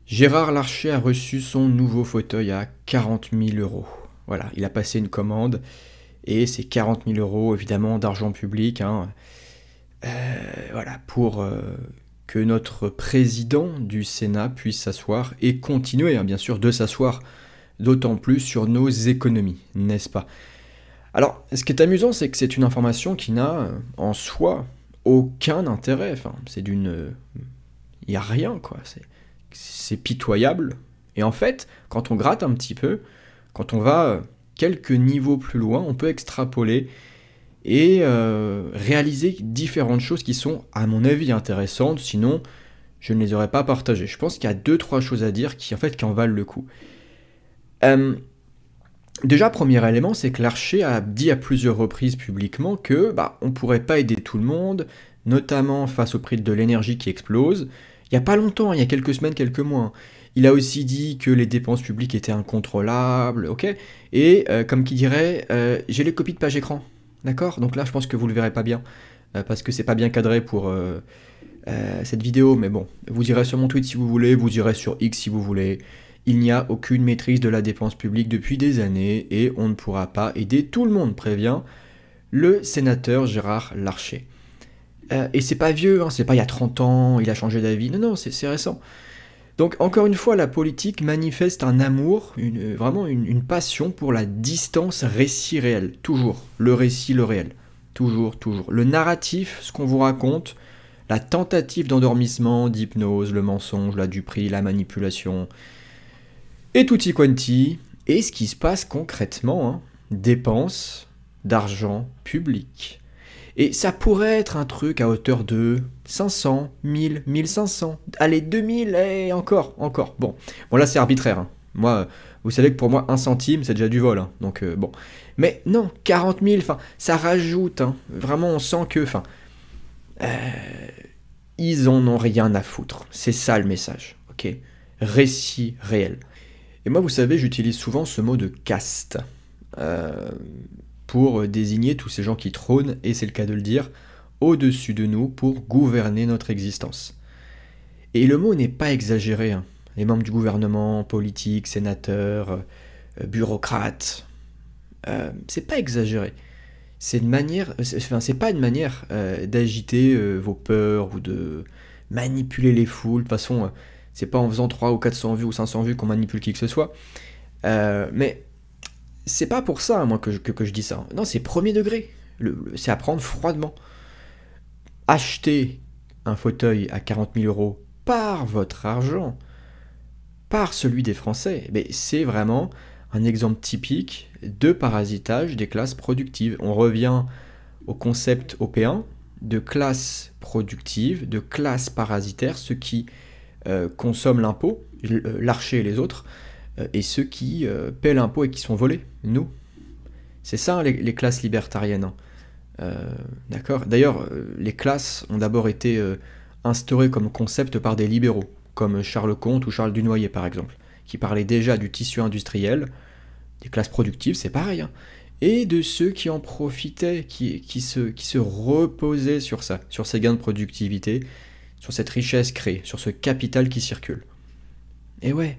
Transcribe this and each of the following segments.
Gérard Larcher a reçu son nouveau fauteuil à 40 000 euros. Voilà, il a passé une commande et c'est 40 000 euros évidemment d'argent public, hein, voilà, pour que notre président du Sénat puisse s'asseoir et continuer, hein, bien sûr, de s'asseoir d'autant plus sur nos économies, n'est-ce pas? Alors, ce qui est amusant, c'est que c'est une information qui n'a en soi aucun intérêt. Enfin, c'est d'une. Il n'y a rien, quoi. C'est pitoyable. Et en fait, quand on gratte un petit peu, quand on va quelques niveaux plus loin, on peut extrapoler et réaliser différentes choses qui sont, à mon avis, intéressantes. Sinon, je ne les aurais pas partagées. Je pense qu'il y a deux, trois choses à dire qui, en fait, qui en valent le coup. Déjà, premier élément, c'est que Larcher a dit à plusieurs reprises publiquement que on pourrait pas aider tout le monde, notamment face au prix de l'énergie qui explose. Il y a pas longtemps, il y a quelques semaines, quelques mois, hein. Il a aussi dit que les dépenses publiques étaient incontrôlables, ok? Et comme qui dirait, j'ai les copies de page écran, d'accord? Donc là, je pense que vous le verrez pas bien, parce que c'est pas bien cadré pour cette vidéo, mais bon, vous irez sur mon tweet si vous voulez, vous irez sur X si vous voulez. Il n'y a aucune maîtrise de la dépense publique depuis des années et on ne pourra pas aider tout le monde, prévient le sénateur Gérard Larcher. Et c'est pas vieux, hein, c'est pas il y a 30 ans, il a changé d'avis, non, non, c'est récent. Donc encore une fois, la politique manifeste un amour, vraiment une passion pour la distance récit-réel. Toujours, le récit, le réel. Toujours, toujours. Le narratif, ce qu'on vous raconte, la tentative d'endormissement, d'hypnose, le mensonge, la duperie, la manipulation, et tutti quanti, et ce qui se passe concrètement, hein, dépenses d'argent public. Et ça pourrait être un truc à hauteur de 500, 1000, 1500, allez 2000, et encore. Bon là c'est arbitraire, hein. Moi, vous savez que pour moi, 1 centime, c'est déjà du vol, hein. Donc bon. Mais non, 40 000, enfin, ça rajoute, hein. Vraiment, on sent que, enfin, ils en ont rien à foutre. C'est ça le message, ok? Récit réel. Et moi, vous savez, j'utilise souvent ce mot de caste pour désigner tous ces gens qui trônent, et c'est le cas de le dire, au-dessus de nous pour gouverner notre existence. Et le mot n'est pas exagéré, hein. Les membres du gouvernement, politiques, sénateurs, bureaucrates, c'est pas exagéré. C'est une manière, c'est pas une manière d'agiter vos peurs ou de manipuler les foules. De toute façon, c'est pas en faisant 300 ou 400 vues ou 500 vues qu'on manipule qui que ce soit. Mais c'est pas pour ça, moi, que je dis ça. Non, c'est premier degré. C'est à prendre froidement. Acheter un fauteuil à 40 000 euros par votre argent, par celui des Français, mais c'est vraiment un exemple typique de parasitage des classes productives. On revient au concept OP1 de classe productive, de classe parasitaire, ceux qui consomment l'impôt, Larcher et les autres, et ceux qui paient l'impôt et qui sont volés, nous. C'est ça, les classes libertariennes, hein. D'accord. D'ailleurs, les classes ont d'abord été instaurées comme concept par des libéraux, comme Charles Comte ou Charles Dunoyer par exemple, qui parlaient déjà du tissu industriel, des classes productives, c'est pareil, hein, et de ceux qui en profitaient, qui se reposaient sur ça, sur ces gains de productivité, sur cette richesse créée, sur ce capital qui circule. Et ouais.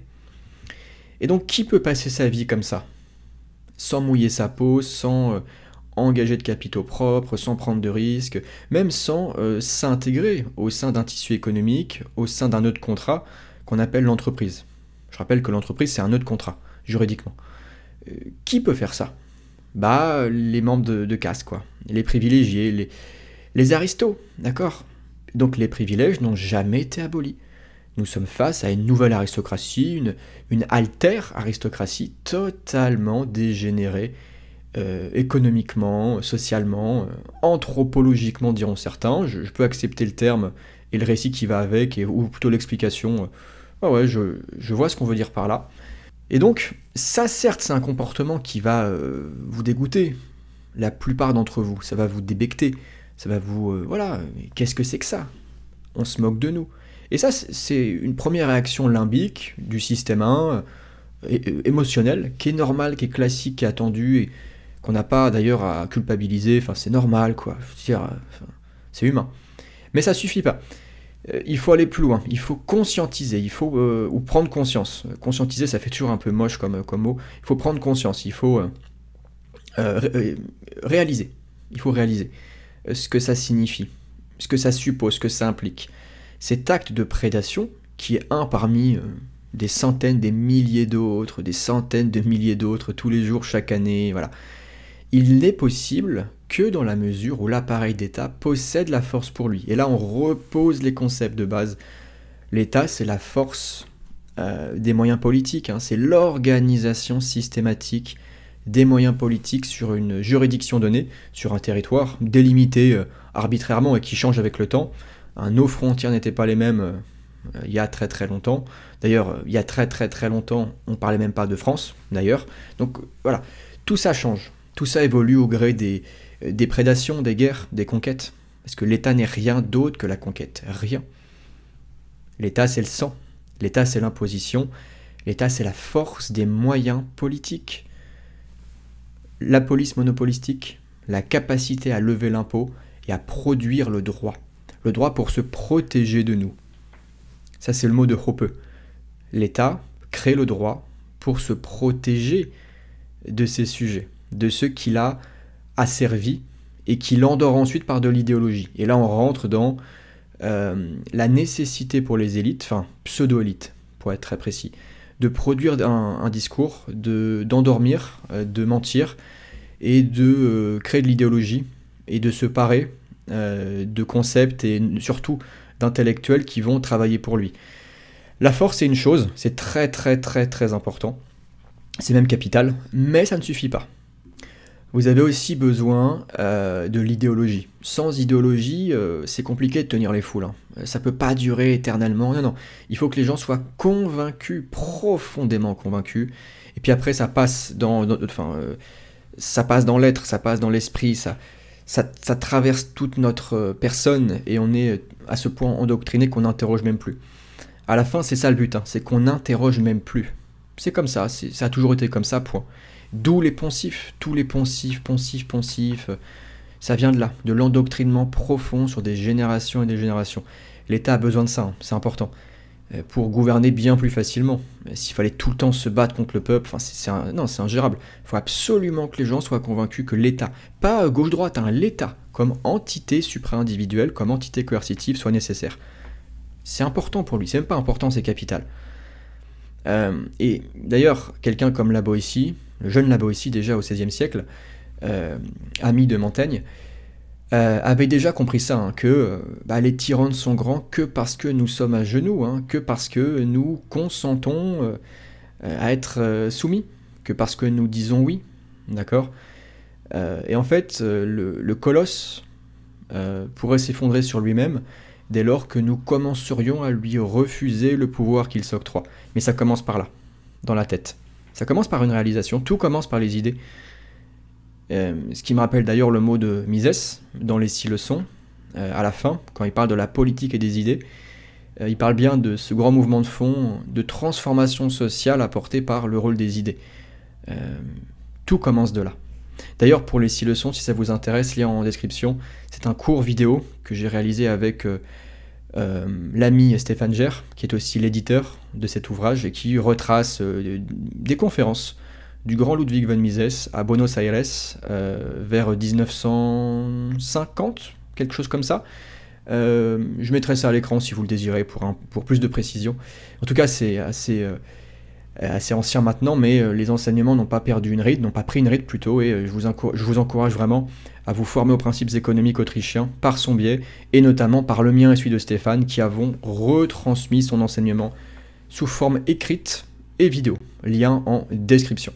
Et donc, qui peut passer sa vie comme ça, sans mouiller sa peau, sans engager de capitaux propres, sans prendre de risques, même sans s'intégrer au sein d'un tissu économique, au sein d'un nœud de contrat qu'on appelle l'entreprise. Je rappelle que l'entreprise, c'est un nœud de contrat, juridiquement. Qui peut faire ça? Les membres de caste, quoi. Les privilégiés, les aristos, d'accord? Donc les privilèges n'ont jamais été abolis. Nous sommes face à une nouvelle aristocratie, une alter-aristocratie totalement dégénérée, économiquement, socialement, anthropologiquement diront certains. Je peux accepter le terme et le récit qui va avec, ou plutôt l'explication. Ouais, je vois ce qu'on veut dire par là. Et donc, ça certes c'est un comportement qui va vous dégoûter, la plupart d'entre vous, ça va vous débecter, ça va vous... voilà, qu'est-ce que c'est que ça? On se moque de nous. Et ça, c'est une première réaction limbique du système 1, émotionnel, qui est normal, qui est classique, qui est attendu, et qu'on n'a pas d'ailleurs à culpabiliser, enfin c'est normal, quoi. Je veux dire, c'est humain. Mais ça suffit pas. Il faut aller plus loin, il faut conscientiser, il faut ou prendre conscience. Conscientiser, ça fait toujours un peu moche comme mot. Il faut prendre conscience, il faut réaliser. Il faut réaliser ce que ça signifie, ce que ça suppose, ce que ça implique. Cet acte de prédation, qui est un parmi des centaines, des milliers d'autres, des centaines de milliers d'autres, tous les jours, chaque année, voilà. Il n'est possible que dans la mesure où l'appareil d'État possède la force pour lui. Et là, on repose les concepts de base. L'État, c'est la force des moyens politiques, hein. C'est l'organisation systématique des moyens politiques sur une juridiction donnée, sur un territoire délimité arbitrairement et qui change avec le temps. Nos frontières n'étaient pas les mêmes il y a très très longtemps. D'ailleurs, il y a très très très longtemps, on ne parlait même pas de France, d'ailleurs. Donc voilà, tout ça change. Tout ça évolue au gré des prédations, des guerres, des conquêtes. Parce que l'État n'est rien d'autre que la conquête. Rien. L'État, c'est le sang. L'État, c'est l'imposition. L'État, c'est la force des moyens politiques. La police monopolistique, la capacité à lever l'impôt et à produire le droit. Le droit pour se protéger de nous. Ça, c'est le mot de Hoppe. L'État crée le droit pour se protéger de ses sujets, de ceux qu'il a asservis et qu'il endort ensuite par de l'idéologie. Et là, on rentre dans la nécessité pour les élites, enfin pseudo-élites, pour être très précis, de produire un discours, d'endormir, de mentir et de créer de l'idéologie et de se parer de concepts et surtout d'intellectuels qui vont travailler pour lui. La force, c'est une chose, c'est très très très très important, c'est même capital, mais ça ne suffit pas. Vous avez aussi besoin de l'idéologie. Sans idéologie, c'est compliqué de tenir les foules, hein. Ça ne peut pas durer éternellement. Non, non. Il faut que les gens soient convaincus, profondément convaincus. Et puis après, ça passe ça passe dans l'être, ça passe dans l'esprit, ça traverse toute notre personne et on est à ce point endoctriné qu'on n'interroge même plus. À la fin, c'est ça le but, hein, c'est qu'on n'interroge même plus. C'est comme ça, ça a toujours été comme ça, point. D'où les poncifs, tous les poncifs, ça vient de là, de l'endoctrinement profond sur des générations et des générations. L'État a besoin de ça, hein, c'est important, pour gouverner bien plus facilement. S'il fallait tout le temps se battre contre le peuple, non, c'est ingérable. Il faut absolument que les gens soient convaincus que l'État, pas gauche-droite, hein, l'État, comme entité supra-individuelle, comme entité coercitive, soit nécessaire. C'est important pour lui, c'est même pas important, c'est capital. Et d'ailleurs, quelqu'un comme La Boétie, le jeune La Boétie déjà au XVIe siècle, ami de Montaigne, avait déjà compris ça, hein, que les tyrans ne sont grands que parce que nous sommes à genoux, hein, que parce que nous consentons à être soumis, que parce que nous disons oui, d'accord. Et en fait, le colosse pourrait s'effondrer sur lui-même dès lors que nous commencerions à lui refuser le pouvoir qu'il s'octroie. Mais ça commence par là, dans la tête. Ça commence par une réalisation, tout commence par les idées. Ce qui me rappelle d'ailleurs le mot de Mises dans les 6 leçons, à la fin, quand il parle de la politique et des idées, il parle bien de ce grand mouvement de fond, de transformation sociale apporté par le rôle des idées. Tout commence de là. D'ailleurs, pour les 6 leçons, si ça vous intéresse, lien en description, c'est un court vidéo que j'ai réalisé avec l'ami Stéphane Gère, qui est aussi l'éditeur de cet ouvrage et qui retrace des conférences du grand Ludwig von Mises à Buenos Aires vers 1950, quelque chose comme ça. Je mettrai ça à l'écran si vous le désirez pour plus de précision. En tout cas, c'est assez ancien maintenant, mais les enseignements n'ont pas perdu une ride, n'ont pas pris une ride plutôt, et je vous encourage vraiment à vous former aux principes économiques autrichiens par son biais, et notamment par le mien et celui de Stéphane, qui avons retransmis son enseignement sous forme écrite et vidéo. Lien en description.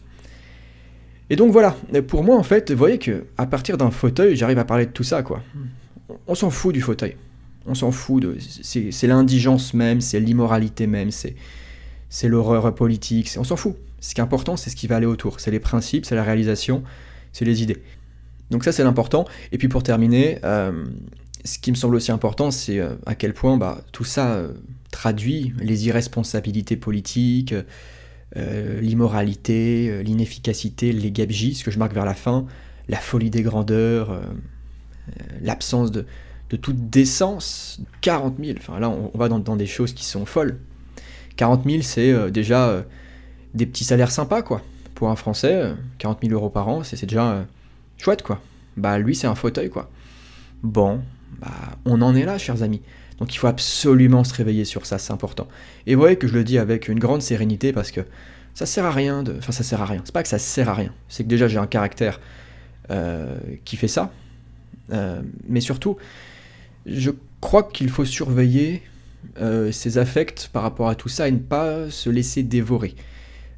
Et donc voilà, pour moi en fait, vous voyez que à partir d'un fauteuil, j'arrive à parler de tout ça, quoi. On s'en fout du fauteuil. On s'en fout c'est l'indigence même, c'est l'immoralité même, c'est l'horreur politique, on s'en fout. Ce qui est important, c'est ce qui va aller autour. C'est les principes, c'est la réalisation, c'est les idées. Donc ça, c'est l'important. Et puis pour terminer, ce qui me semble aussi important, c'est à quel point tout ça traduit les irresponsabilités politiques, l'immoralité, l'inefficacité, les gabegies, ce que je marque vers la fin, la folie des grandeurs, l'absence de de toute décence. 40 000, enfin là on va dans des choses qui sont folles. 40 000 c'est déjà des petits salaires sympas quoi. Pour un Français, 40 000 euros par an, c'est déjà chouette quoi. Bah lui c'est un fauteuil quoi. Bon, bah on en est là chers amis. Donc il faut absolument se réveiller sur ça, c'est important. Et vous voyez que je le dis avec une grande sérénité parce que ça sert à rien de... Enfin ça sert à rien, c'est pas que ça sert à rien, c'est que déjà j'ai un caractère qui fait ça. Mais surtout, je crois qu'il faut surveiller ses affects par rapport à tout ça et ne pas se laisser dévorer.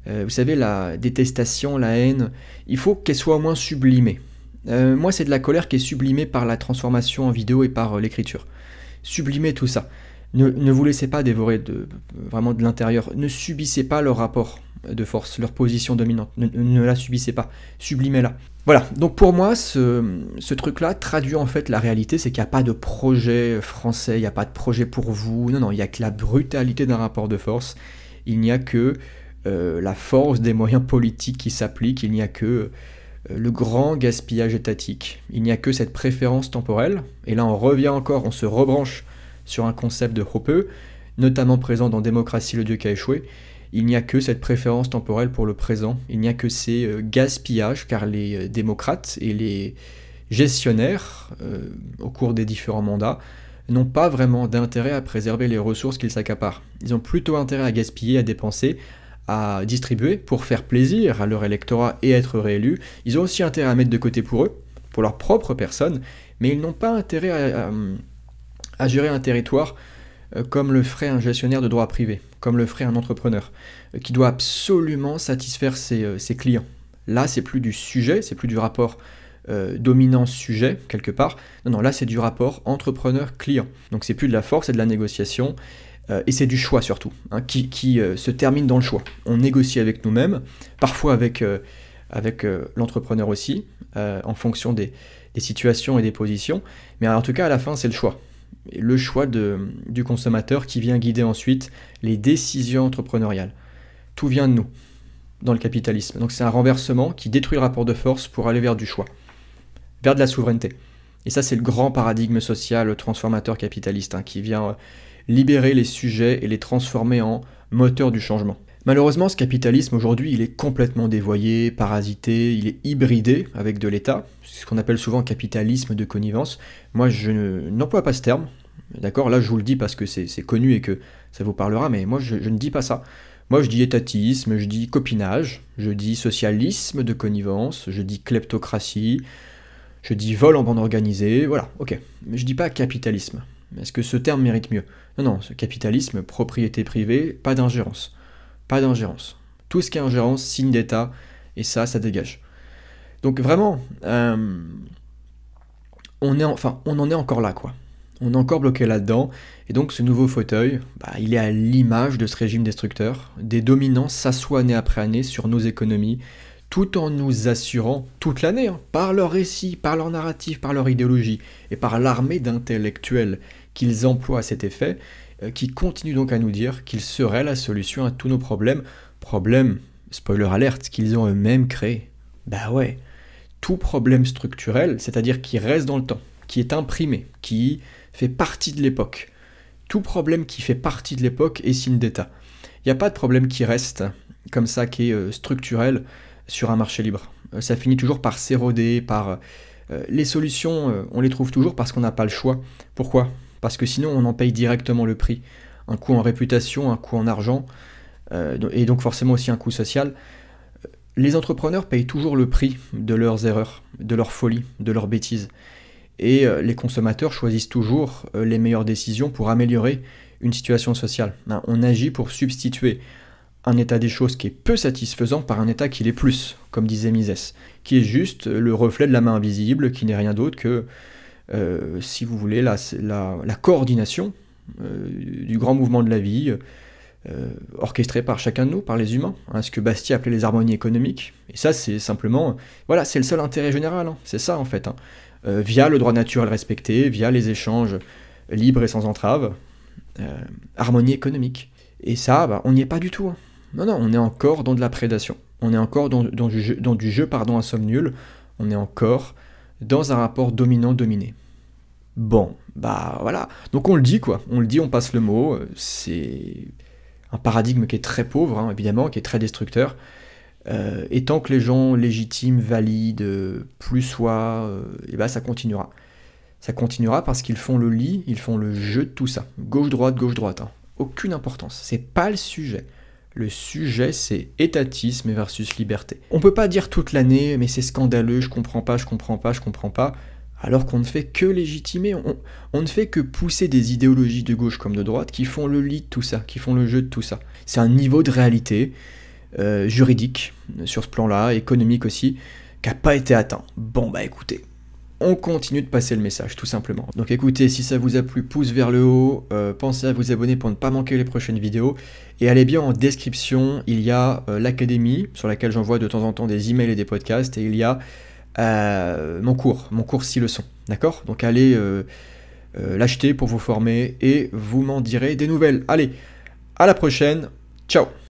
Vous savez, la détestation, la haine, il faut qu'elle soit au moins sublimée. Moi, c'est de la colère qui est sublimée par la transformation en vidéo et par l'écriture. Sublimez tout ça. Ne vous laissez pas dévorer vraiment de l'intérieur. Ne subissez pas leur rapport de force, leur position dominante. Ne la subissez pas. Sublimez-la. Voilà, donc pour moi, ce truc-là traduit en fait la réalité, c'est qu'il n'y a pas de projet français, il n'y a pas de projet pour vous. Non, il n'y a que la brutalité d'un rapport de force. Il n'y a que la force des moyens politiques qui s'appliquent. Il n'y a que le grand gaspillage étatique. Il n'y a que cette préférence temporelle. Et là, on revient encore, on se rebranche sur un concept de Hoppe, notamment présent dans Démocratie, le Dieu qui a échoué. Il n'y a que cette préférence temporelle pour le présent. Il n'y a que ces gaspillages, car les démocrates et les gestionnaires, au cours des différents mandats, n'ont pas vraiment d'intérêt à préserver les ressources qu'ils s'accaparent. Ils ont plutôt intérêt à gaspiller, à dépenser, à distribuer pour faire plaisir à leur électorat et être réélus. Ils ont aussi intérêt à mettre de côté pour eux, pour leur propre personne, mais ils n'ont pas intérêt à gérer un territoire comme le ferait un gestionnaire de droit privé, comme le ferait un entrepreneur, qui doit absolument satisfaire ses clients. Là, c'est plus du sujet, c'est plus du rapport dominant-sujet, quelque part. Non, là, c'est du rapport entrepreneur-client. Donc, c'est plus de la force et de la négociation, et c'est du choix surtout, hein, qui se termine dans le choix. On négocie avec nous-mêmes, parfois avec l'entrepreneur aussi, en fonction des situations et des positions, mais en tout cas, à la fin, c'est le choix. Le choix du consommateur qui vient guider ensuite les décisions entrepreneuriales. Tout vient de nous, dans le capitalisme. Donc c'est un renversement qui détruit le rapport de force pour aller vers du choix, vers de la souveraineté. Et ça, c'est le grand paradigme social transformateur capitaliste, hein, qui vient libérer les sujets et les transformer en moteurs du changement. Malheureusement, ce capitalisme aujourd'hui, il est complètement dévoyé, parasité, il est hybridé avec de l'État, c'est ce qu'on appelle souvent capitalisme de connivence. Moi, je n'emploie pas ce terme, d'accord? Là, je vous le dis parce que c'est connu et que ça vous parlera, mais moi, je ne dis pas ça. Moi, je dis étatisme, je dis copinage, je dis socialisme de connivence, je dis kleptocratie, je dis vol en bande organisée, voilà, ok. Mais je dis pas capitalisme. Est-ce que ce terme mérite mieux? Non, ce capitalisme, propriété privée, pas d'ingérence. Pas d'ingérence. Tout ce qui est ingérence, signe d'État, et ça dégage. Donc vraiment, on en est encore là, quoi. On est encore bloqué là-dedans, et donc ce nouveau fauteuil, il est à l'image de ce régime destructeur. Des dominants s'assoient année après année sur nos économies, tout en nous assurant toute l'année, hein, par leur récit, par leur narratif, par leur idéologie, et par l'armée d'intellectuels qu'ils emploient à cet effet, qui continuent donc à nous dire qu'ils seraient la solution à tous nos problèmes. Problèmes, spoiler alerte, qu'ils ont eux-mêmes créés. Bah ouais, tout problème structurel, c'est-à-dire qui reste dans le temps, qui est imprimé, qui fait partie de l'époque. Tout problème qui fait partie de l'époque est signe d'État. Il n'y a pas de problème qui reste comme ça, qui est structurel sur un marché libre. Ça finit toujours par s'éroder, par... les solutions, on les trouve toujours parce qu'on n'a pas le choix. Pourquoi ? Parce que sinon on en paye directement le prix. Un coût en réputation, un coût en argent, et donc forcément aussi un coût social. Les entrepreneurs payent toujours le prix de leurs erreurs, de leurs folies, de leurs bêtises. Et les consommateurs choisissent toujours les meilleures décisions pour améliorer une situation sociale. On agit pour substituer un état des choses qui est peu satisfaisant par un état qui l'est plus, comme disait Mises, qui est juste le reflet de la main invisible, qui n'est rien d'autre que, si vous voulez, la coordination du grand mouvement de la vie, orchestré par chacun de nous, par les humains, ce que Bastiat appelait les harmonies économiques. Et ça, c'est simplement... Voilà, c'est le seul intérêt général, c'est ça en fait. Via le droit naturel respecté, via les échanges libres et sans entrave, harmonie économique. Et ça, on n'y est pas du tout. Non, on est encore dans de la prédation. On est encore dans du jeu à somme nulle. On est encore dans un rapport dominant-dominé. Bon, bah voilà. Donc on le dit quoi, on le dit, on passe le mot. C'est un paradigme qui est très pauvre, hein, évidemment, qui est très destructeur. Et tant que les gens légitimes, valides, plus soient, et bah ça continuera. Ça continuera parce qu'ils font le lit, ils font le jeu de tout ça. Gauche, droite, hein. Aucune importance. C'est pas le sujet. Le sujet, c'est étatisme versus liberté. On peut pas dire toute l'année, mais c'est scandaleux, je comprends pas, je comprends pas, je comprends pas, alors qu'on ne fait que légitimer, on ne fait que pousser des idéologies de gauche comme de droite qui font le lit de tout ça, qui font le jeu de tout ça. C'est un niveau de réalité juridique sur ce plan-là, économique aussi, qui n'a pas été atteint. Bon bah écoutez, on continue de passer le message, tout simplement. Donc écoutez, si ça vous a plu, pouce vers le haut, pensez à vous abonner pour ne pas manquer les prochaines vidéos, et allez bien en description, il y a l'académie, sur laquelle j'envoie de temps en temps des emails et des podcasts, et il y a mon cours 6 leçons, d'accord? Donc allez l'acheter pour vous former, et vous m'en direz des nouvelles. Allez, à la prochaine, ciao!